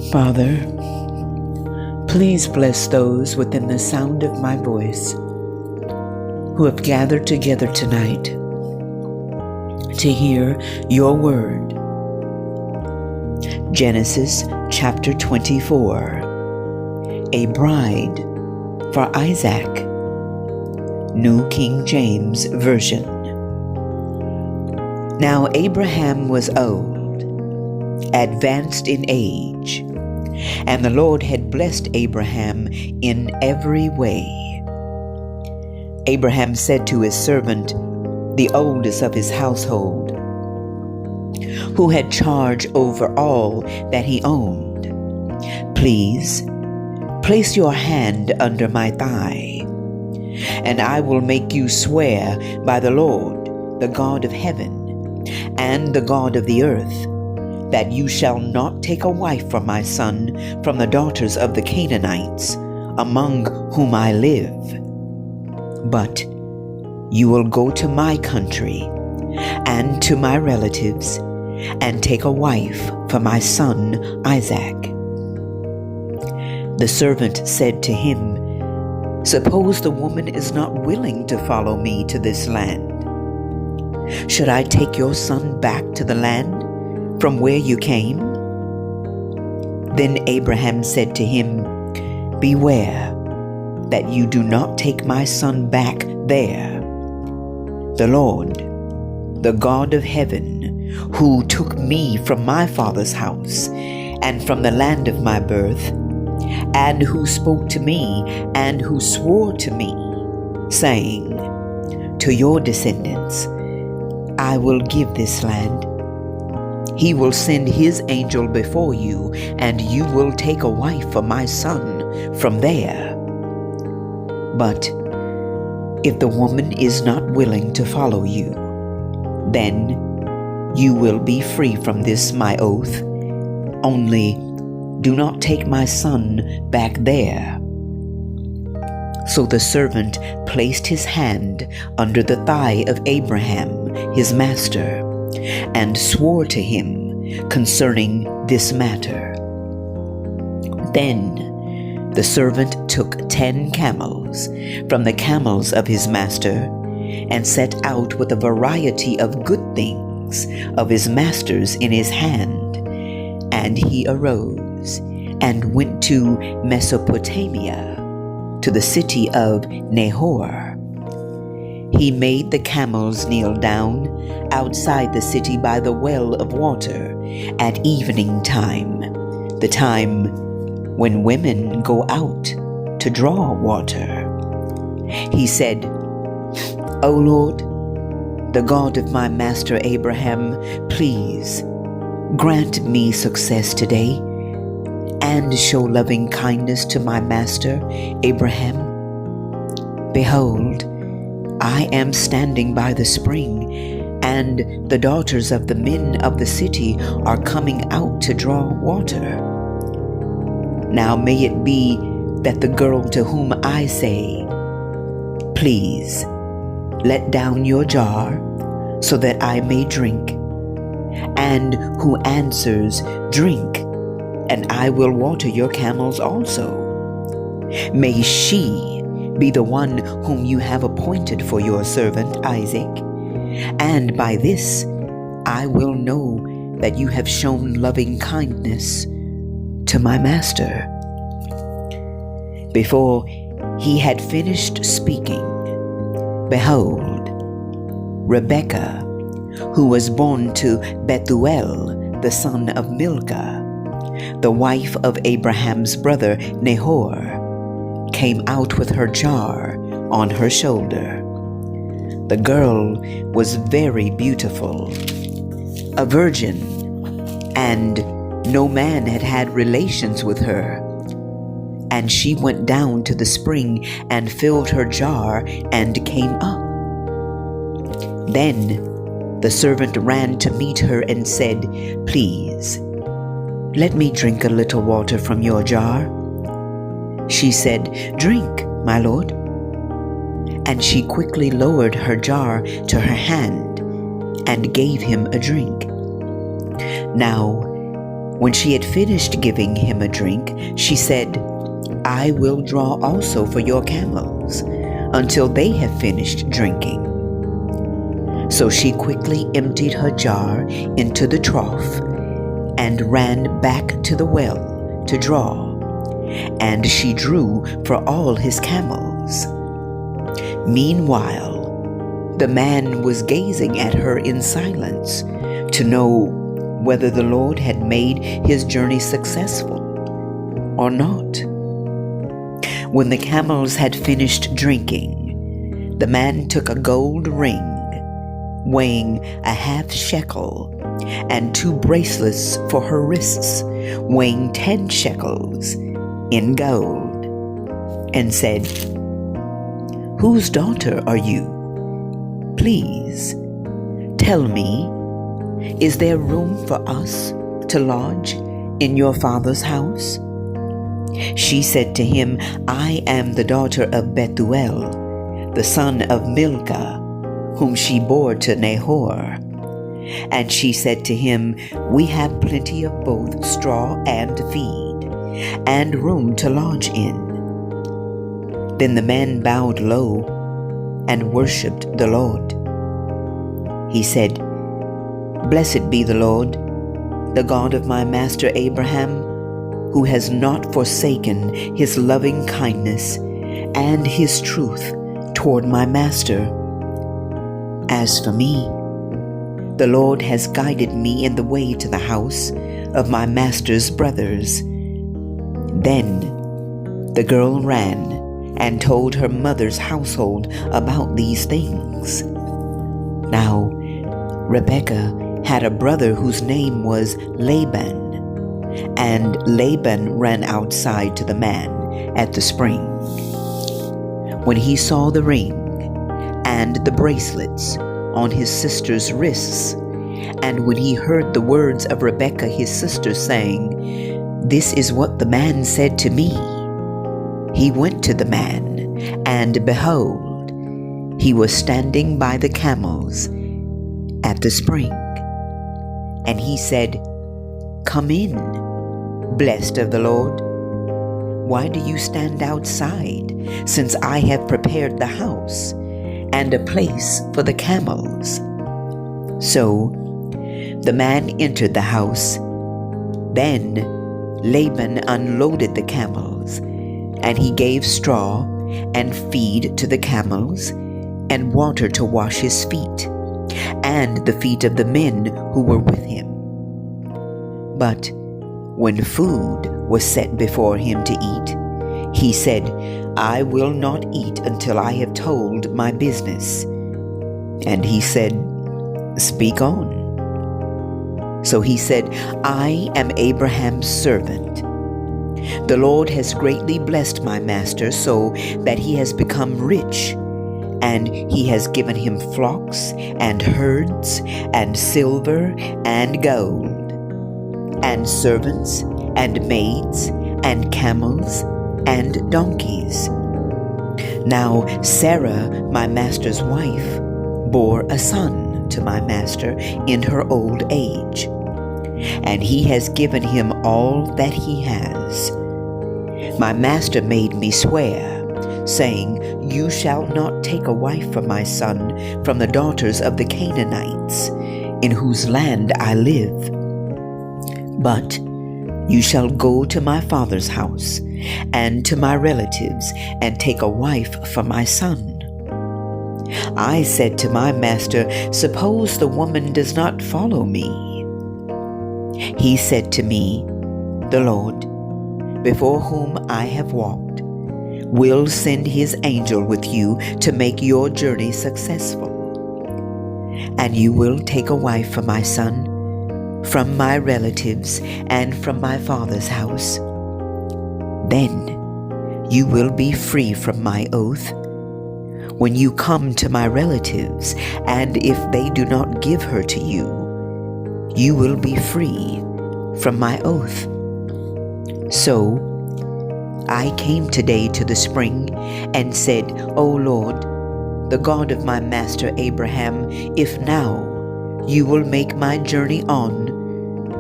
Father, please bless those within the sound of my voice who have gathered together tonight to hear your word. Genesis chapter 24, a bride for Isaac, New King James Version. Now Abraham was old, advanced in age, and the Lord had blessed Abraham in every way. Abraham said to his servant, the oldest of his household, who had charge over all that he owned, please place your hand under my thigh, and I will make you swear by the Lord, the God of heaven, and the God of the earth, that you shall not take a wife for my son from the daughters of the Canaanites, among whom I live. But you will go to my country and to my relatives, and take a wife for my son Isaac. The servant said to him, suppose the woman is not willing to follow me to this land. Should I take your son back to the land from where you came? Then Abraham said to him, beware that you do not take my son back there. The Lord, the God of heaven, who took me from my father's house and from the land of my birth, and who spoke to me and who swore to me, saying, to your descendants I will give this land. He will send his angel before you, and you will take a wife for my son from there. But if the woman is not willing to follow you, then you will be free from this my oath. Only do not take my son back there. So the servant placed his hand under the thigh of Abraham, his master, and swore to him concerning this matter. Then the servant took 10 camels from the camels of his master, and set out with a variety of good things of his master's in his hand. And he arose and went to Mesopotamia, to the city of Nahor. He made the camels kneel down outside the city by the well of water at evening time, the time when women go out to draw water. He said, O Lord, the God of my master Abraham, please grant me success today, and show loving kindness to my master Abraham. Behold, I am standing by the spring, and the daughters of the men of the city are coming out to draw water. Now may it be that the girl to whom I say, please let down your jar so that I may drink, and who answers, drink, and I will water your camels also. May she be the one whom you have appointed for your servant Isaac, and by this I will know that you have shown loving kindness to my master. Before he had finished speaking, behold, Rebekah, who was born to Bethuel, the son of Milcah, the wife of Abraham's brother Nahor, came out with her jar on her shoulder. The girl was very beautiful, a virgin, and no man had had relations with her. And she went down to the spring and filled her jar and came up. Then the servant ran to meet her and said, please, let me drink a little water from your jar. She said, drink, my lord. And she quickly lowered her jar to her hand and gave him a drink. Now When she had finished giving him a drink, she said, "I will draw also for your camels until they have finished drinking." So she quickly emptied her jar into the trough and ran back to the well to draw, and she drew for all his camels. Meanwhile, the man was gazing at her in silence to know whether the Lord had made his journey successful or not. When the camels had finished drinking, the man took a gold ring weighing a half shekel and 2 bracelets for her wrists weighing 10 shekels in gold, and said, "Whose daughter are you? Please tell me, is there room for us to lodge in your father's house?" She said to him, "I am the daughter of Bethuel, the son of Milcah, whom she bore to Nahor." And she said to him, "We have plenty of both straw and feed, and room to lodge in." Then the man bowed low and worshipped the Lord. He said, "Blessed be the Lord, the God of my master Abraham, who has not forsaken his loving kindness and his truth toward my master. As for me, the Lord has guided me in the way to the house of my master's brothers." Then the girl ran and told her mother's household about these things. Now Rebekah had a brother whose name was Laban, and Laban ran outside to the man at the spring. When he saw the ring and the bracelets on his sister's wrists, and when he heard the words of Rebekah his sister saying, "This is what the man said to me," he went to the man, and behold, he was standing by the camels at the spring. And he said, "Come in, blessed of the Lord. Why do you stand outside, since I have prepared the house and a place for the camels?" So the man entered the house. Then Laban unloaded the camels, and he gave straw and feed to the camels, and water to wash his feet, and the feet of the men who were with him. But when food was set before him to eat, he said, "I will not eat until I have told my business." And he said, "Speak on." So he said, "I am Abraham's servant. The Lord has greatly blessed my master so that he has become rich, and he has given him flocks and herds and silver and gold, and servants and maids and camels and donkeys. Now Sarah, my master's wife, bore a son to my master in her old age, and he has given him all that he has. My master made me swear, saying, 'You shall not take a wife for my son from the daughters of the Canaanites, in whose land I live. But you shall go to my father's house and to my relatives and take a wife for my son.' I said to my master, 'Suppose the woman does not follow me?' He said to me, 'The Lord, before whom I have walked, will send his angel with you to make your journey successful. And you will take a wife for my son from my relatives and from my father's house. Then you will be free from my oath when you come to my relatives, and if they do not give her to you, you will be free from my oath.' So I came today to the spring and said, 'O Lord, the God of my master Abraham, if now you will make my journey on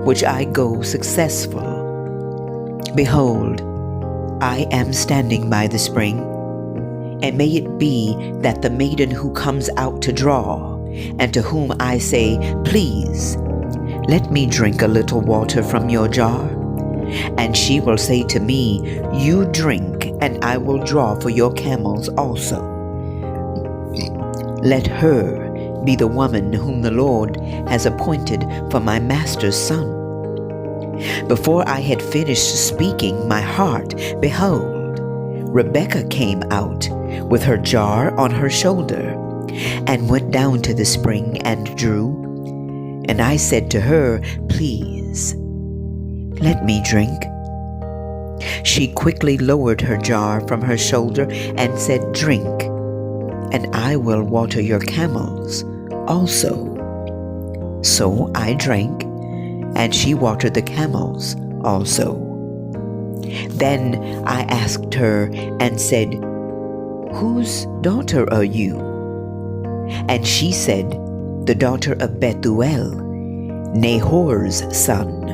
which I go successful. Behold, I am standing by the spring, and may it be that the maiden who comes out to draw, and to whom I say, Please, let me drink a little water from your jar, and she will say to me, You drink, and I will draw for your camels also. Let her be the woman whom the Lord has appointed for my master's son. Before I had finished speaking my heart, behold, Rebekah came out with her jar on her shoulder, and went down to the spring and drew. And I said to her, Please, let me drink. She quickly lowered her jar from her shoulder and said, Drink, and I will water your camels also. So I drank, and she watered the camels also. Then I asked her and said, Whose daughter are you? And she said, The daughter of Bethuel, Nahor's son,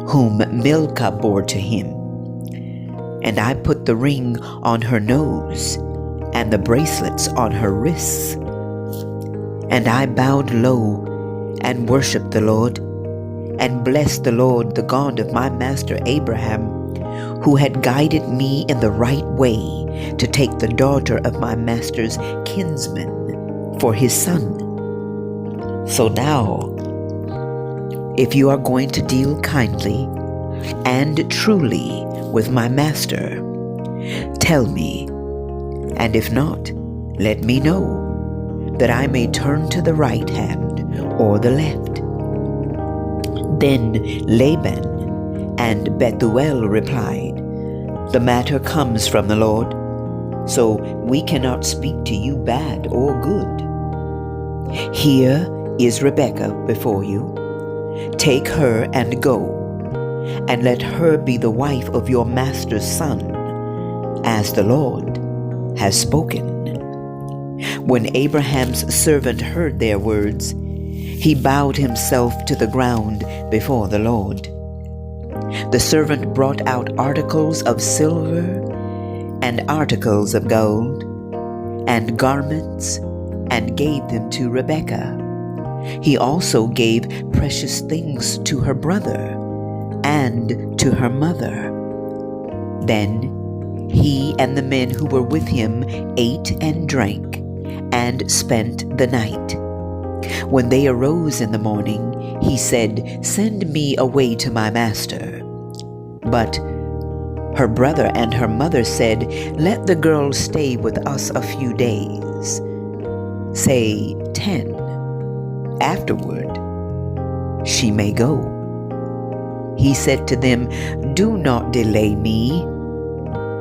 whom Milcah bore to him. And I put the ring on her nose, and the bracelets on her wrists. And I bowed low and worshipped the Lord, and blessed the Lord, the God of my master Abraham, who had guided me in the right way to take the daughter of my master's kinsman for his son. So now, if you are going to deal kindly and truly with my master, tell me, and if not, let me know, that I may turn to the right hand or the left. Then Laban and Bethuel replied, The matter comes from the Lord, so we cannot speak to you bad or good. Here is Rebekah before you. Take her and go, and let her be the wife of your master's son, as the Lord has spoken. When Abraham's servant heard their words, he bowed himself to the ground before the Lord. The servant brought out articles of silver and articles of gold and garments and gave them to Rebekah. He also gave precious things to her brother and to her mother. Then he and the men who were with him ate and drank and spent the night. When they arose in the morning, he said, Send me away to my master. But her brother and her mother said, Let the girl stay with us a few days, say 10. Afterward, she may go. He said to them, Do not delay me.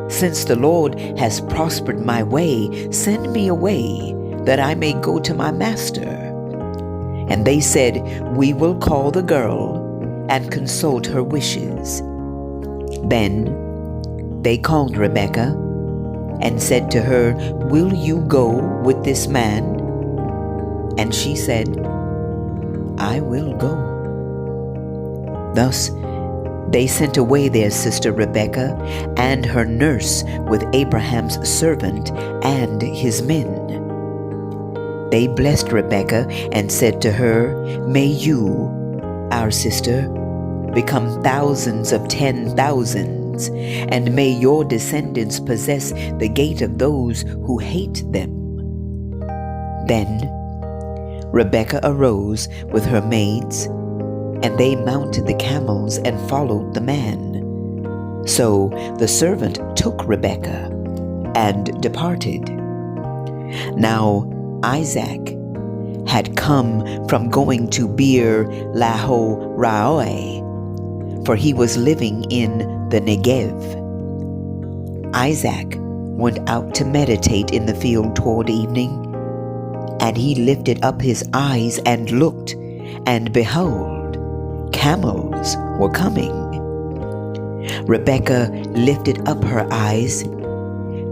Since the Lord has prospered my way, send me away, that I may go to my master. And they said, We will call the girl and consult her wishes. Then they called Rebekah and said to her, Will you go with this man? And she said, I will go. Thus they sent away their sister Rebekah and her nurse with Abraham's servant and his men. They blessed Rebekah and said to her, May you, our sister, become thousands of 10,000s, and may your descendants possess the gate of those who hate them. Then Rebekah arose with her maids, and they mounted the camels and followed the man. So the servant took Rebekah and departed. Now Isaac had come from going to Beer Lahai-roi, for he was living in the Negev. Isaac went out to meditate in the field toward evening, and he lifted up his eyes and looked, and behold, camels were coming. Rebekah lifted up her eyes,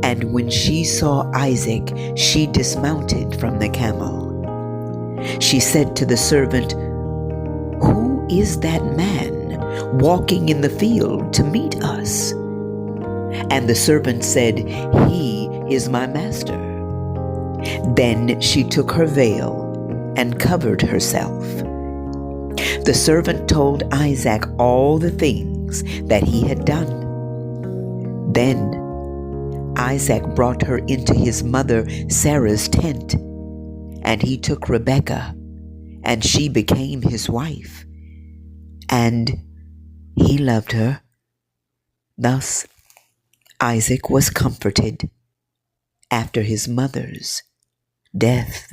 and when she saw Isaac, she dismounted from the camel. She said to the servant, Who is that man walking in the field to meet us?" And the servant said, "He is my master." Then she took her veil and covered herself. The servant told Isaac all the things that he had done. Then Isaac brought her into his mother Sarah's tent, and he took Rebekah, and she became his wife, and he loved her. Thus Isaac was comforted after his mother's death.